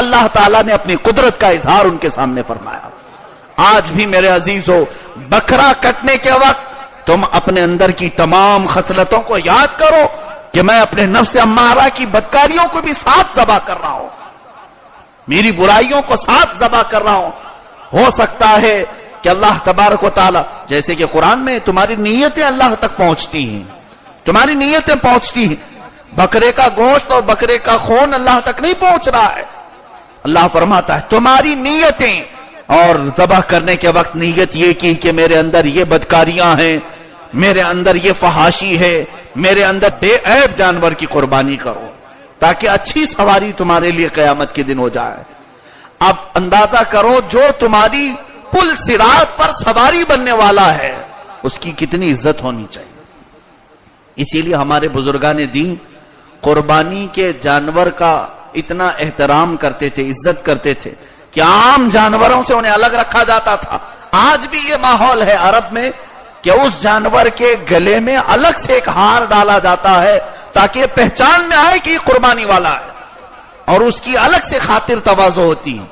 اللہ تعالیٰ نے اپنی قدرت کا اظہار ان کے سامنے فرمایا۔ آج بھی میرے عزیزو، بکرا کٹنے کے وقت تم اپنے اندر کی تمام خصلتوں کو یاد کرو کہ میں اپنے نفس امارہ کی بدکاریوں کو بھی ساتھ ذبح کر رہا ہوں، میری برائیوں کو ساتھ ذبح کر رہا ہوں۔ ہو سکتا ہے کہ اللہ تبارک و تعالی، جیسے کہ قرآن میں تمہاری نیتیں اللہ تک پہنچتی ہیں، تمہاری نیتیں پہنچتی ہیں، بکرے کا گوشت اور بکرے کا خون اللہ تک نہیں پہنچ رہا ہے۔ اللہ فرماتا ہے تمہاری نیتیں، اور ذبح کرنے کے وقت نیت یہ کی کہ میرے اندر یہ بدکاریاں ہیں، میرے اندر یہ فحاشی ہے، میرے اندر بے عیب جانور کی قربانی کرو تاکہ اچھی سواری تمہارے لیے قیامت کے دن ہو جائے۔ اب اندازہ کرو جو تمہاری پل صراط پر سواری بننے والا ہے اس کی کتنی عزت ہونی چاہیے۔ اسی لیے ہمارے بزرگان دین قربانی کے جانور کا اتنا احترام کرتے تھے، عزت کرتے تھے کہ عام جانوروں سے انہیں الگ رکھا جاتا تھا۔ آج بھی یہ ماحول ہے عرب میں کہ اس جانور کے گلے میں الگ سے ایک ہار ڈالا جاتا ہے تاکہ یہ پہچان میں آئے کہ یہ قربانی والا ہے، اور اس کی الگ سے خاطر تواضع ہوتی ہے،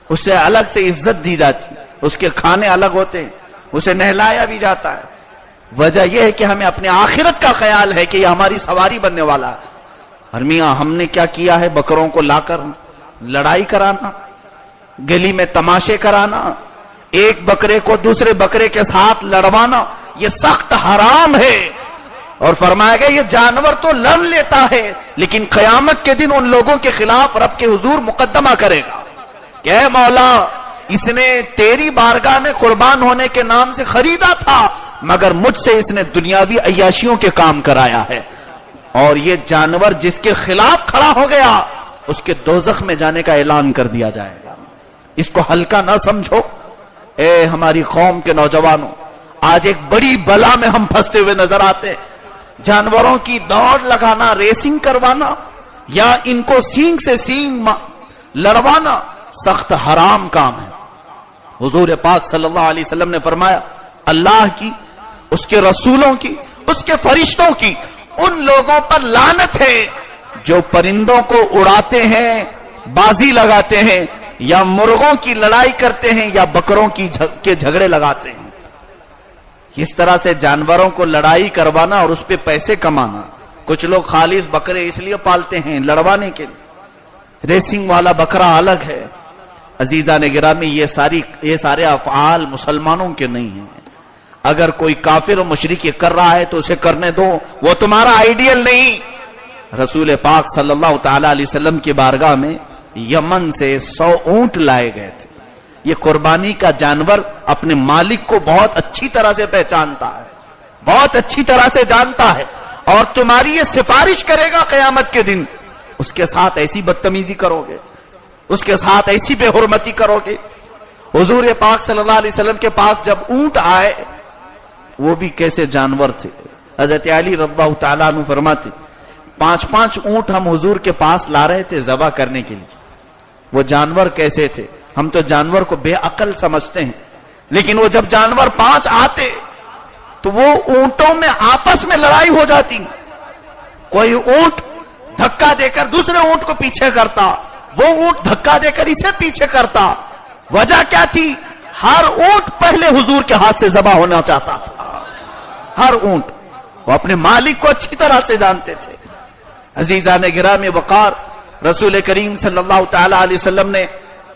اسے الگ سے عزت دی جاتی، اس کے کھانے الگ ہوتے ہیں، اسے نہلایا بھی جاتا ہے۔ وجہ یہ ہے کہ ہمیں اپنے آخرت کا خیال ہے کہ یہ ہماری سواری بننے والا ہے۔ اور میاں ہم نے کیا کیا ہے؟ بکروں کو لا کر لڑائی کرانا، گلی میں تماشے کرانا، ایک بکرے کو دوسرے بکرے کے ساتھ لڑوانا، یہ سخت حرام ہے۔ اور فرمایا گیا یہ جانور تو لڑ لیتا ہے لیکن قیامت کے دن ان لوگوں کے خلاف رب کے حضور مقدمہ کرے گا کہ اے مولا، اس نے تیری بارگاہ میں قربان ہونے کے نام سے خریدا تھا مگر مجھ سے اس نے دنیاوی عیاشیوں کے کام کرایا ہے، اور یہ جانور جس کے خلاف کھڑا ہو گیا اس کے دوزخ میں جانے کا اعلان کر دیا جائے گا۔ اس کو ہلکا نہ سمجھو۔ اے ہماری قوم کے نوجوانوں، آج ایک بڑی بلا میں ہم پھنستے ہوئے نظر آتے ہیں۔ جانوروں کی دوڑ لگانا، ریسنگ کروانا یا ان کو سینگ سے سینگ لڑوانا سخت حرام کام ہے۔ حضور پاک صلی اللہ علیہ وسلم نے فرمایا اللہ کی، اس کے رسولوں کی، اس کے فرشتوں کی ان لوگوں پر لعنت ہے جو پرندوں کو اڑاتے ہیں، بازی لگاتے ہیں، یا مرغوں کی لڑائی کرتے ہیں، یا بکروں کے جھگڑے لگاتے ہیں۔ اس طرح سے جانوروں کو لڑائی کروانا اور اس پہ پیسے کمانا۔ کچھ لوگ خالص بکرے اس لیے پالتے ہیں لڑوانے کے لیے، ریسنگ والا بکرا الگ ہے۔ عزیزان گرامی، یہ سارے افعال مسلمانوں کے نہیں ہیں۔ اگر کوئی کافر و مشرک کر رہا ہے تو اسے کرنے دو، وہ تمہارا آئیڈیل نہیں۔ رسول پاک صلی اللہ تعالی علیہ وسلم کی بارگاہ میں یمن سے 100 اونٹ لائے گئے تھے۔ یہ قربانی کا جانور اپنے مالک کو بہت اچھی طرح سے پہچانتا ہے، بہت اچھی طرح سے جانتا ہے، اور تمہاری یہ سفارش کرے گا قیامت کے دن، اس کے ساتھ ایسی بدتمیزی کرو گے، اس کے ساتھ ایسی بے حرمتی کرو گے۔ حضور پاک صلی اللہ علیہ وسلم کے پاس جب اونٹ آئے، وہ بھی کیسے جانور تھے۔ حضرت علی رضی اللہ تعالیٰ عنہ فرماتے 5 اونٹ ہم حضور کے پاس لا رہے تھے ذبح کرنے کے لیے۔ وہ جانور کیسے تھے؟ ہم تو جانور کو بے عقل سمجھتے ہیں، لیکن وہ جب جانور 5 آتے تو وہ اونٹوں میں آپس میں لڑائی ہو جاتی۔ کوئی اونٹ دھکا دے کر دوسرے اونٹ کو پیچھے کرتا، وہ اونٹ دھکا دے کر اسے پیچھے کرتا۔ وجہ کیا تھی؟ ہر اونٹ پہلے حضور کے ہاتھ سے ذبح ہونا چاہتا تھا، ہر اونٹ۔ وہ اپنے مالک کو اچھی طرح سے جانتے تھے۔ عزیزان گرامی وقار، رسول کریم صلی اللہ تعالی علیہ وسلم نے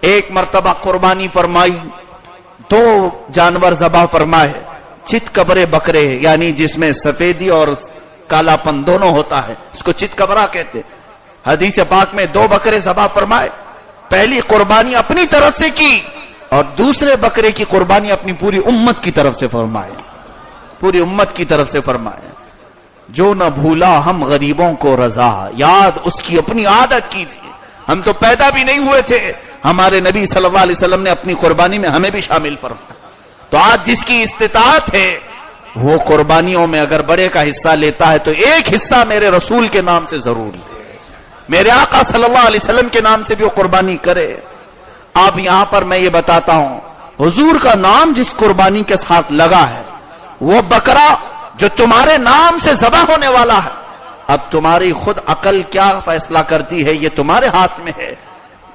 ایک مرتبہ قربانی فرمائی، 2 جانور ذبح فرمائے، چت کبرے بکرے، یعنی جس میں سفیدی اور کالا پن دونوں ہوتا ہے، اس کو چت کبرا کہتے۔ حدیث پاک میں 2 بکرے ذبح فرمائے۔ پہلی قربانی اپنی طرف سے کی اور دوسرے بکرے کی قربانی اپنی پوری امت کی طرف سے فرمائے، پوری امت کی طرف سے فرمائے۔ جو نہ بھولا ہم غریبوں کو رضا، یاد اس کی اپنی عادت کیجیے۔ ہم تو پیدا بھی نہیں ہوئے تھے، ہمارے نبی صلی اللہ علیہ وسلم نے اپنی قربانی میں ہمیں بھی شامل فرمایا۔ تو آج جس کی استطاعت ہے وہ قربانیوں میں اگر بڑے کا حصہ لیتا ہے تو ایک حصہ میرے رسول کے نام سے ضرور لے، میرے آقا صلی اللہ علیہ وسلم کے نام سے بھی وہ قربانی کرے۔ اب یہاں پر میں یہ بتاتا ہوں، حضور کا نام جس قربانی کے ساتھ لگا ہے وہ بکرا جو تمہارے نام سے ذبح ہونے والا ہے، اب تمہاری خود عقل کیا فیصلہ کرتی ہے یہ تمہارے ہاتھ میں ہے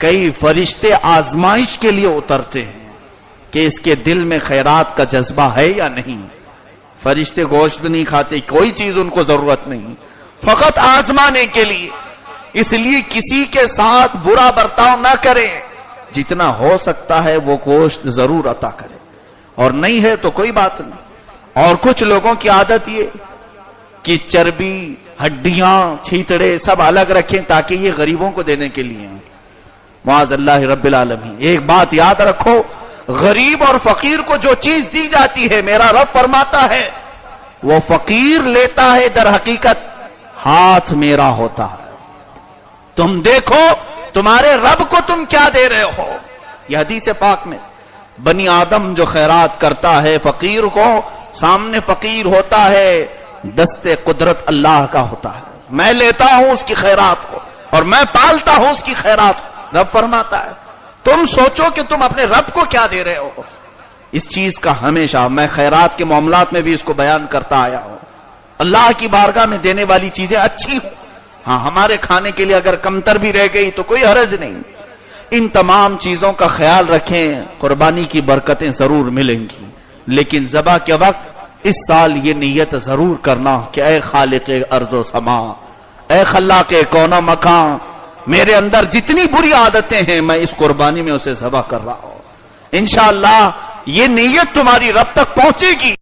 کئی فرشتے آزمائش کے لیے اترتے ہیں کہ اس کے دل میں خیرات کا جذبہ ہے یا نہیں. فرشتے گوشت نہیں کھاتے, کوئی چیز ان کو ضرورت نہیں, فقط آزمانے کے لیے. اس لیے کسی کے ساتھ برا برتاؤ نہ کریں, جتنا ہو سکتا ہے وہ گوشت ضرور عطا کرے, اور نہیں ہے تو کوئی بات نہیں. اور کچھ لوگوں کی عادت یہ کہ چربی, ہڈیاں, چھیتڑے سب الگ رکھیں تاکہ یہ غریبوں کو دینے کے لیے ہیں. معاذ اللہ رب العالمین. ایک بات یاد رکھو, غریب اور فقیر کو جو چیز دی جاتی ہے, میرا رب فرماتا ہے وہ فقیر لیتا ہے, در حقیقت ہاتھ میرا ہوتا ہے. تم دیکھو تمہارے رب کو تم کیا دے رہے ہو. یہ حدیث پاک میں بنی آدم جو خیرات کرتا ہے فقیر کو, سامنے فقیر ہوتا ہے, دست قدرت اللہ کا ہوتا ہے. میں لیتا ہوں اس کی خیرات کو اور میں پالتا ہوں اس کی خیرات کو. رب فرماتا ہے تم سوچو کہ تم اپنے رب کو کیا دے رہے ہو. اس چیز کا ہمیشہ میں خیرات کے معاملات میں بھی اس کو بیان کرتا آیا ہوں. اللہ کی بارگاہ میں دینے والی چیزیں اچھی ہوں, ہاں ہمارے کھانے کے لیے اگر کمتر بھی رہ گئی تو کوئی حرج نہیں. ان تمام چیزوں کا خیال رکھیں, قربانی کی برکتیں ضرور ملیں گی. لیکن ذبح کے وقت اس سال یہ نیت ضرور کرنا کہ اے خالق ارض و سما, اے خلاق کون و مکان, میرے اندر جتنی بری عادتیں ہیں میں اس قربانی میں اسے ذبح کر رہا ہوں. انشاءاللہ یہ نیت تمہاری رب تک پہنچے گی